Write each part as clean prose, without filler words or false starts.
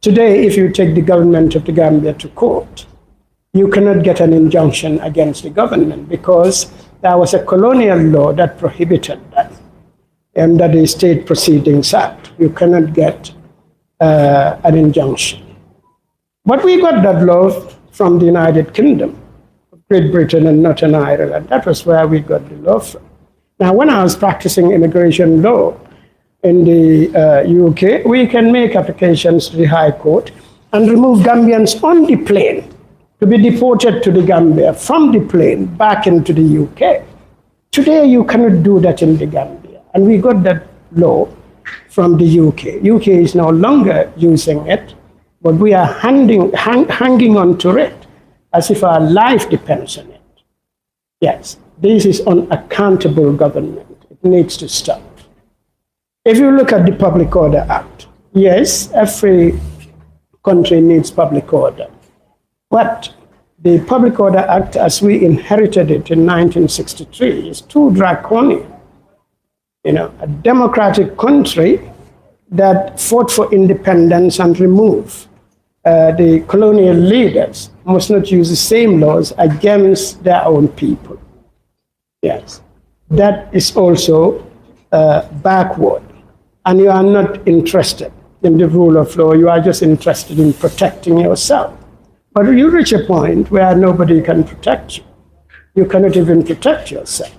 Today, if you take the government of the Gambia to court, you cannot get an injunction against the government because there was a colonial law that prohibited that. Under the State Proceedings Act, you cannot get an injunction. But we got that law from the United Kingdom, Great Britain and Northern Ireland. That was where we got the law from. Now, when I was practicing immigration law in the UK, we can make applications to the High Court and remove Gambians on the plane to be deported to the Gambia from the plane back into the UK. Today, you cannot do that in the Gambia. And we got that law from the UK. UK is no longer using it, but we are hanging on to it as if our life depends on it. Yes, this is unaccountable government. It needs to stop. If you look at the Public Order Act, yes, every country needs public order. But the Public Order Act, as we inherited it in 1963, is too draconian. You know, a democratic country that fought for independence and remove the colonial leaders must not use the same laws against their own people. Yes, that is also backward. And you are not interested in the rule of law. You are just interested in protecting yourself. But you reach a point where nobody can protect you. You cannot even protect yourself.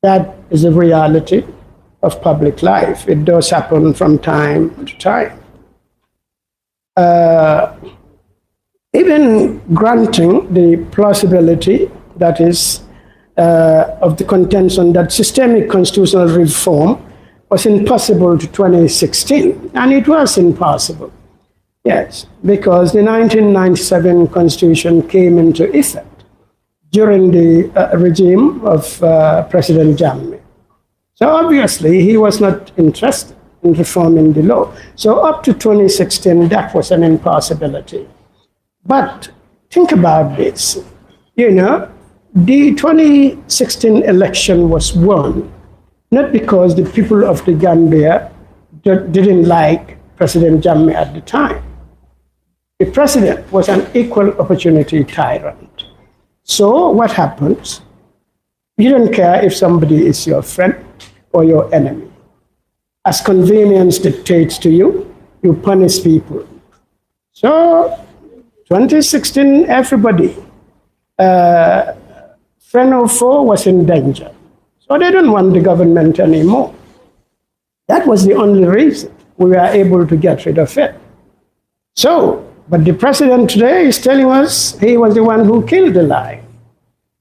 That is the reality of public life. It does happen from time to time. Even granting the plausibility that is of the contention that systemic constitutional reform was impossible to 2016, and it was impossible. Yes, because the 1997 Constitution came into effect during the regime of President Jammeh. So obviously, he was not interested in reforming the law. So up to 2016, that was an impossibility. But think about this. You know, the 2016 election was won not because the people of the Gambia didn't like President Jammeh at the time. The president was an equal opportunity tyrant. So what happens? You don't care if somebody is your friend or your enemy. As convenience dictates to you, you punish people. So 2016, everybody, friend or foe, was in danger. So they don't want the government anymore. That was the only reason we were able to get rid of it. So, but the president today is telling us he was the one who killed the lion.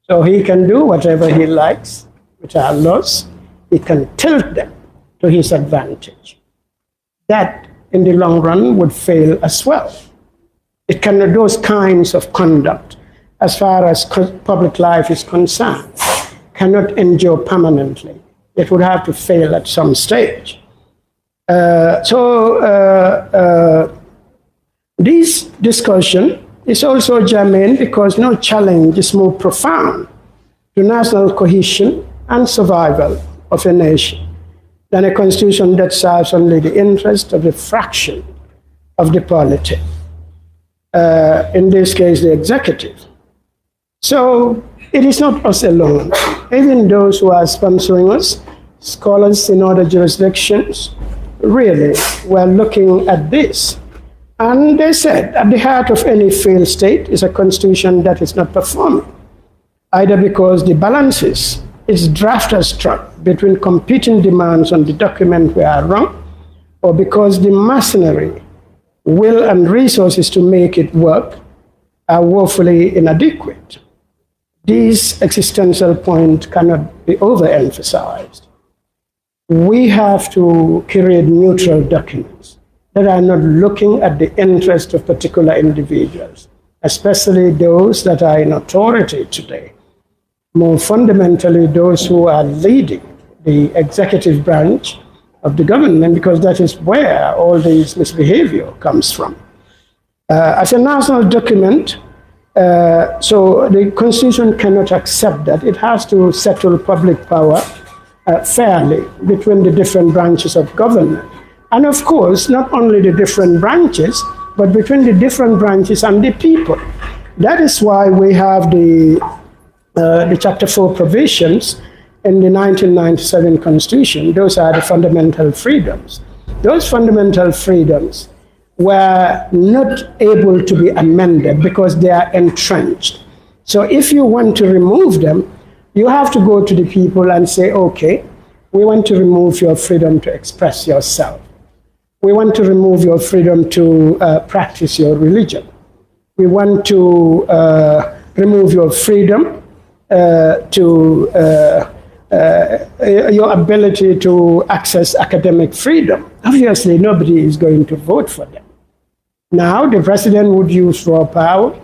So he can do whatever he likes with our laws. He can tilt them to his advantage. That, in the long run, would fail as well. It cannot, those kinds of conduct, as far as public life is concerned, cannot endure permanently. It would have to fail at some stage. This discussion is also germane because no challenge is more profound to national cohesion and survival of a nation than a constitution that serves only the interest of a fraction of the polity, in this case, the executive. So it is not us alone. Even those who are sponsoring us, scholars in other jurisdictions, really were looking at this. And they said, at the heart of any failed state is a constitution that is not performing, either because the balances its drafters struck between competing demands on the document were wrong, or because the machinery, will and resources to make it work are woefully inadequate. This existential point cannot be overemphasized. We have to create neutral documents that are not looking at the interest of particular individuals, especially those that are in authority today. More fundamentally, those who are leading the executive branch of the government, because that is where all this misbehavior comes from. As a national document, so the Constitution cannot accept that. It has to settle public power fairly between the different branches of government. And of course, not only the different branches, but between the different branches and the people. That is why we have the Chapter 4 provisions in the 1997 Constitution. Those are the fundamental freedoms. Those fundamental freedoms were not able to be amended because they are entrenched. So if you want to remove them, you have to go to the people and say, okay, we want to remove your freedom to express yourself. We want to remove your freedom to practice your religion. We want to remove your freedom your ability to access academic freedom. Obviously, nobody is going to vote for them. Now, the president would use raw power,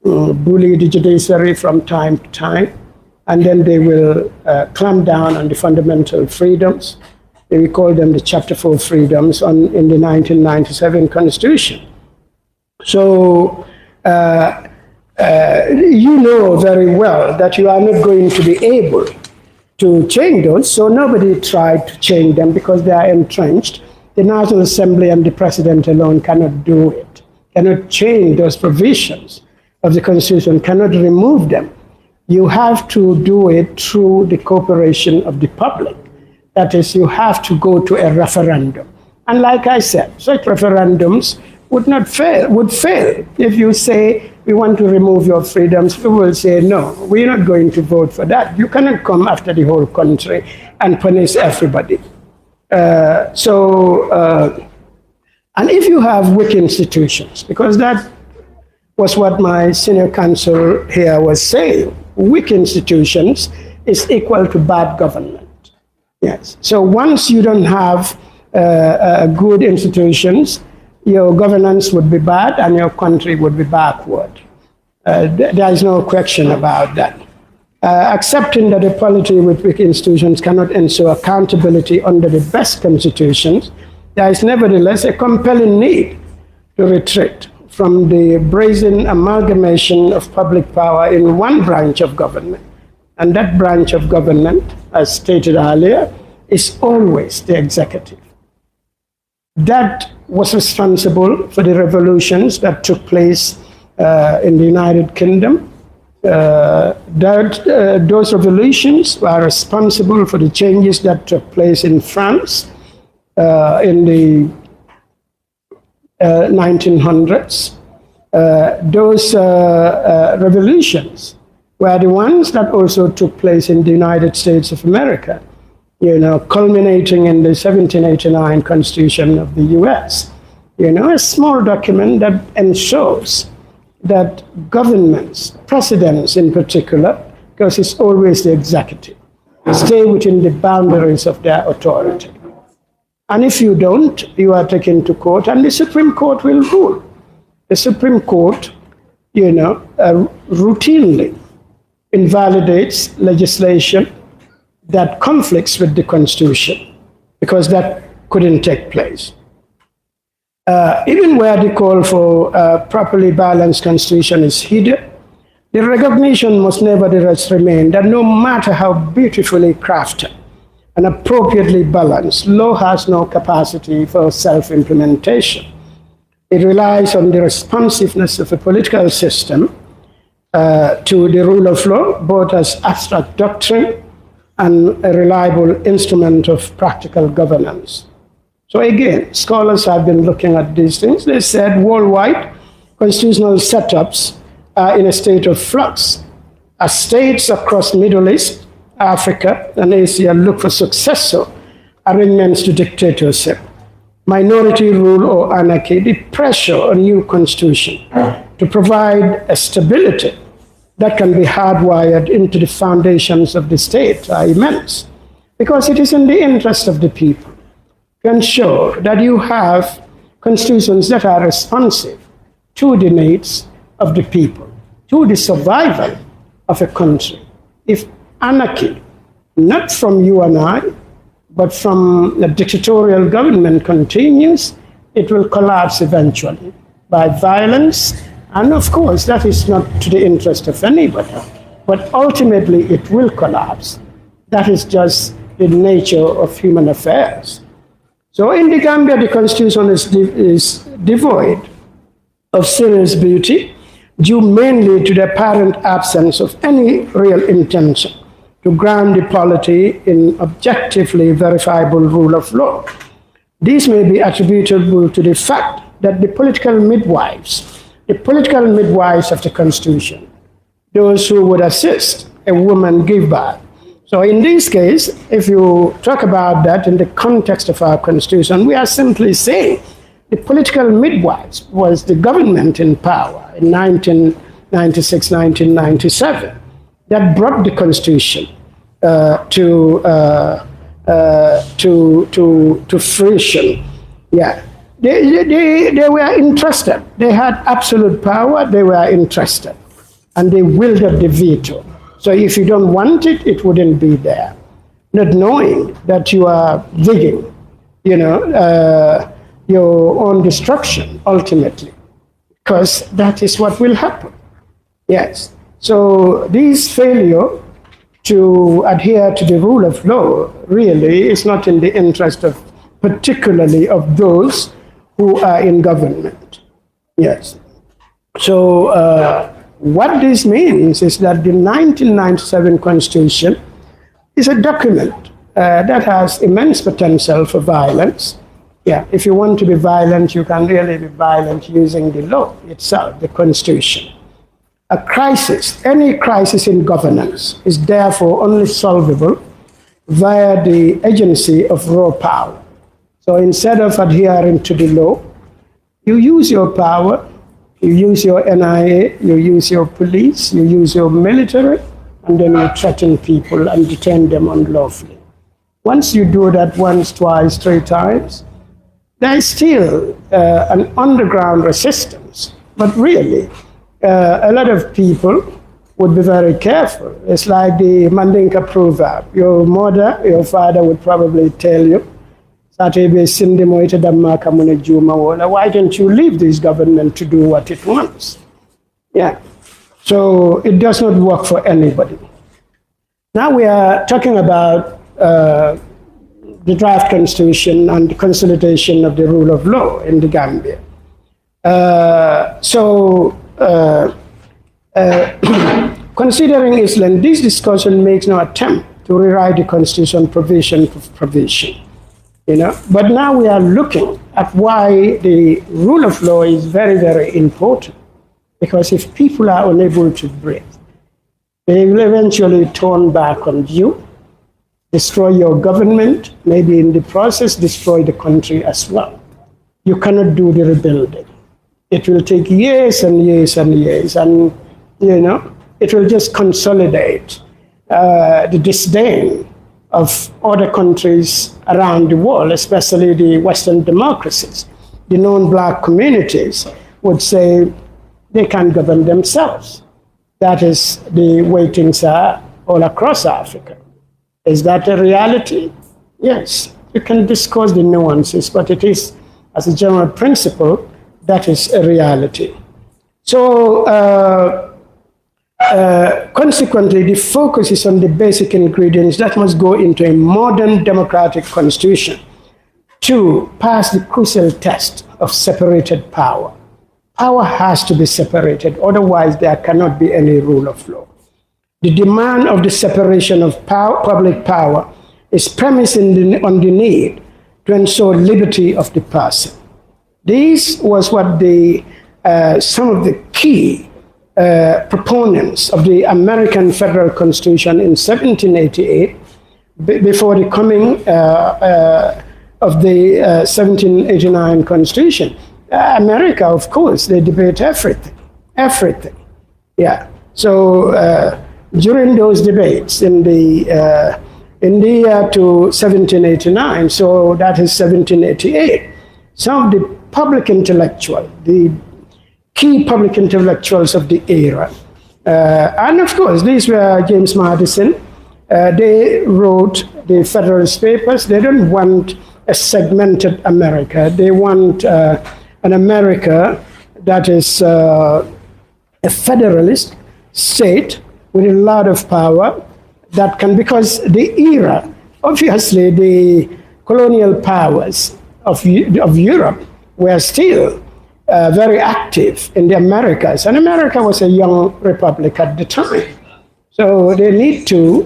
bully the judiciary from time to time, and then they will clamp down on the fundamental freedoms. We call them the Chapter 4 freedoms in the 1997 Constitution. So, you know very well that you are not going to be able to change those, so nobody tried to change them because they are entrenched. The National Assembly and the President alone cannot do it, cannot change those provisions of the Constitution, cannot remove them. You have to do it through the cooperation of the public. That is, you have to go to a referendum. And like I said, such referendums would fail. If you say, we want to remove your freedoms, people will say, no, we're not going to vote for that. You cannot come after the whole country and punish everybody. And if you have weak institutions, because that was what my senior counsel here was saying, weak institutions is equal to bad government. Yes. So once you don't have good institutions, your governance would be bad and your country would be backward. There is no question about that. Accepting that a polity with weak institutions cannot ensure accountability under the best constitutions, there is nevertheless a compelling need to retreat from the brazen amalgamation of public power in one branch of government. And that branch of government, as stated earlier, is always the executive. That was responsible for the revolutions that took place in the United Kingdom. Those revolutions were responsible for the changes that took place in France in the 1900s. Those revolutions were the ones that also took place in the United States of America, culminating in the 1789 Constitution of the US. A small document that ensures that governments, presidents in particular, because it's always the executive, stay within the boundaries of their authority. And if you don't, you are taken to court, and the Supreme Court will rule. The Supreme Court, routinely invalidates legislation that conflicts with the Constitution, because that couldn't take place. Even where the call for a properly balanced Constitution is heeded, the recognition must nevertheless remain that no matter how beautifully crafted and appropriately balanced, law has no capacity for self-implementation. It relies on the responsiveness of a political system to the rule of law, both as abstract doctrine and a reliable instrument of practical governance. So again, scholars have been looking at these things. They said worldwide constitutional setups are in a state of flux. As states across Middle East, Africa, and Asia look for successor arrangements to dictatorship, minority rule or anarchy, the pressure on new constitution to provide a stability that can be hardwired into the foundations of the state are immense, because it is in the interest of the people to ensure that you have constitutions that are responsive to the needs of the people, to the survival of a country. If anarchy, not from you and I, but from the dictatorial government continues, it will collapse eventually by violence. And of course, that is not to the interest of anybody, but ultimately it will collapse. That is just the nature of human affairs. So in the Gambia, the constitution is devoid of serious beauty, due mainly to the apparent absence of any real intention to ground the polity in objectively verifiable rule of law. This may be attributable to the fact that the political midwives of the Constitution, those who would assist a woman give birth. So in this case, if you talk about that in the context of our Constitution, we are simply saying the political midwives was the government in power in 1996, 1997 that brought the Constitution to fruition. Yeah, they were interested. They had absolute power. They were interested, and they wielded the veto. So if you don't want it, it wouldn't be there. Not knowing that you are digging, your own destruction ultimately, because that is what will happen. Yes. So this failure to adhere to the rule of law really is not in the interest of, particularly of those who are in government. Yes. So what this means is that the 1997 Constitution is a document that has immense potential for violence. Yeah, if you want to be violent, you can really be violent using the law itself, the Constitution. A crisis, any crisis in governance, is therefore only solvable via the agency of raw power. So instead of adhering to the law, you use your power, you use your NIA, you use your police, you use your military, and then you threaten people and detain them unlawfully. Once you do that once, twice, three times, there is still an underground resistance. But really, a lot of people would be very careful. It's like the Mandinka proverb. Your mother, your father would probably tell you, why don't you leave this government to do what it wants? Yeah. So it does not work for anybody. Now we are talking about the draft constitution and the consolidation of the rule of law in the Gambia. Considering Islam, this discussion makes no attempt to rewrite the constitution provision for provision. But now we are looking at why the rule of law is very, very important. Because if people are unable to breathe, they will eventually turn back on you, destroy your government, maybe in the process destroy the country as well. You cannot do the rebuilding. It will take years and years and years, and it will just consolidate the disdain of other countries around the world, especially the Western democracies. The non-black communities would say they can govern themselves. That is the way things are all across Africa. Is that a reality? Yes. You can discuss the nuances, but it is, as a general principle, that is a reality. So, consequently, the focus is on the basic ingredients that must go into a modern democratic constitution to pass the crucial test of separated power. Power has to be separated, otherwise there cannot be any rule of law. The demand of the separation of power, public power is premised on the need to ensure liberty of the person. This was what some of the key proponents of the American Federal Constitution in 1788, before the coming of the 1789 Constitution. America, of course, they debate everything. Yeah. So during those debates in the year to 1789, so that is 1788, some of the public intellectuals, the key public intellectuals of the era, and of course, these were James Madison. They wrote the Federalist Papers. They don't want a segmented America. They want an America that is a federalist state with a lot of power that can, because the era, obviously the colonial powers of Europe were still very active in the Americas, and America was a young republic at the time. So they need to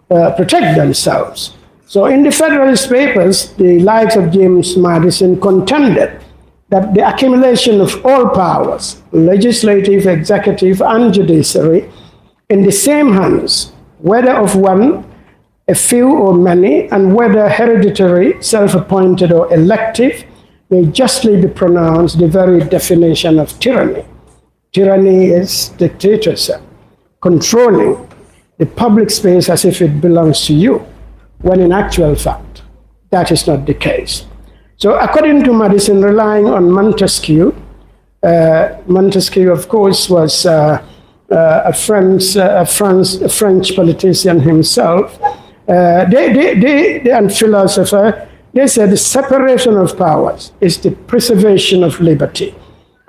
protect themselves. So in the Federalist Papers, the likes of James Madison contended that the accumulation of all powers, legislative, executive, and judiciary, in the same hands, whether of one, a few, or many, and whether hereditary, self-appointed, or elective, may justly be pronounced the very definition of tyranny. Tyranny is dictatorship, controlling the public space as if it belongs to you, when in actual fact, that is not the case. So according to Madison, relying on Montesquieu, Montesquieu, of course, was a French politician himself, and philosopher. They said the separation of powers is the preservation of liberty,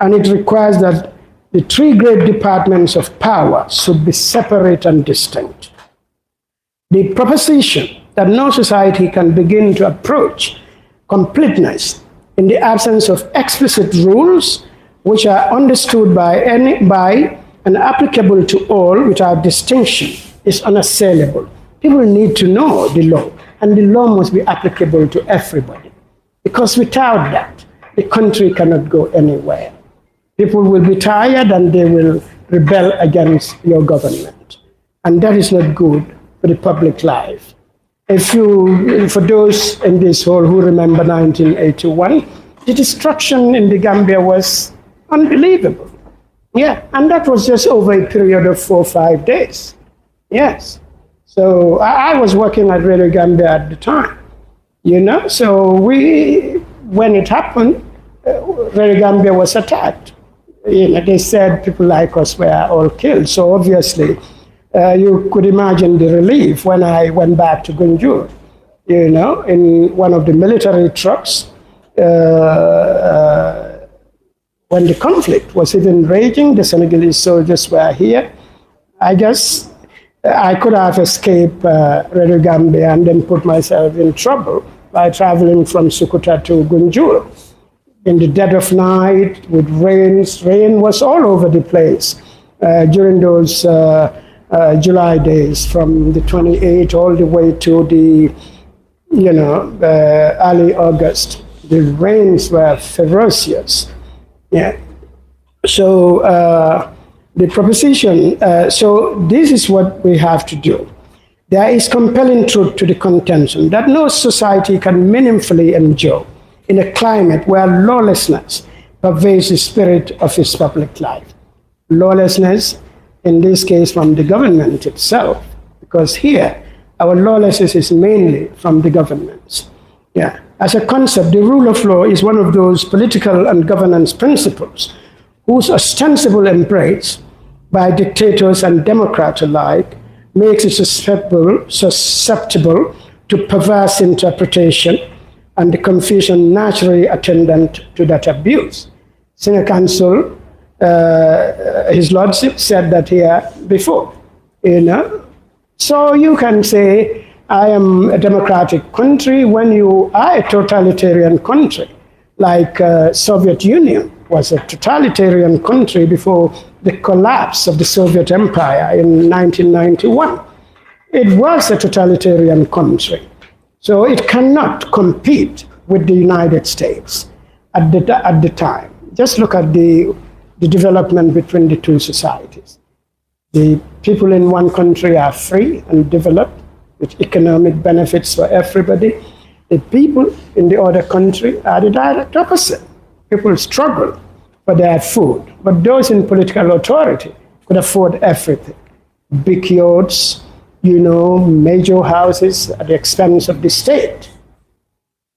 and it requires that the three great departments of power should be separate and distinct. The proposition that no society can begin to approach completeness in the absence of explicit rules which are understood by and applicable to all without distinction is unassailable. People need to know the law, and the law must be applicable to everybody, because without that, the country cannot go anywhere. People will be tired and they will rebel against your government, and that is not good for the public life. For those in this hall who remember 1981, the destruction in the Gambia was unbelievable. Yeah, and that was just over a period of 4 or 5 days. Yes. So I was working at Radio Gambia at the time, so when it happened, Radio Gambia was attacked. They said people like us were all killed. So obviously, you could imagine the relief when I went back to Gunjur, in one of the military trucks. When the conflict was even raging, the Senegalese soldiers were here. I guess I could have escaped Radio Gambia and then put myself in trouble by traveling from Sukuta to Gunjur in the dead of night with rains. Rain was all over the place during those July days, from the 28th all the way to the early August. The rains were ferocious. Yeah. So the proposition, so this is what we have to do. There is compelling truth to the contention that no society can meaningfully endure in a climate where lawlessness pervades the spirit of its public life. Lawlessness, in this case, from the government itself, because here our lawlessness is mainly from the governments. Yeah. As a concept, the rule of law is one of those political and governance principles whose ostensible embrace by dictators and democrats alike makes it susceptible to perverse interpretation and the confusion naturally attendant to that abuse. Senior Counsel, His Lordship, said that here before, So you can say, I am a democratic country when you are a totalitarian country, like Soviet Union was a totalitarian country before the collapse of the Soviet Empire in 1991. It was a totalitarian country. So it cannot compete with the United States at the time. Just look at the development between the two societies. The people in one country are free and developed, with economic benefits for everybody. The people in the other country are the direct opposite. People struggle for their food, but those in political authority could afford everything. Big yachts, major houses at the expense of the state.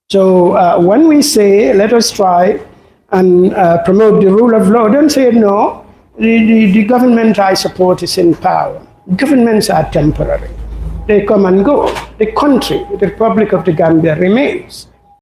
So when we say, let us try and promote the rule of law, don't say no. The government I support is in power. Governments are temporary. They come and go. The country, the Republic of the Gambia, remains.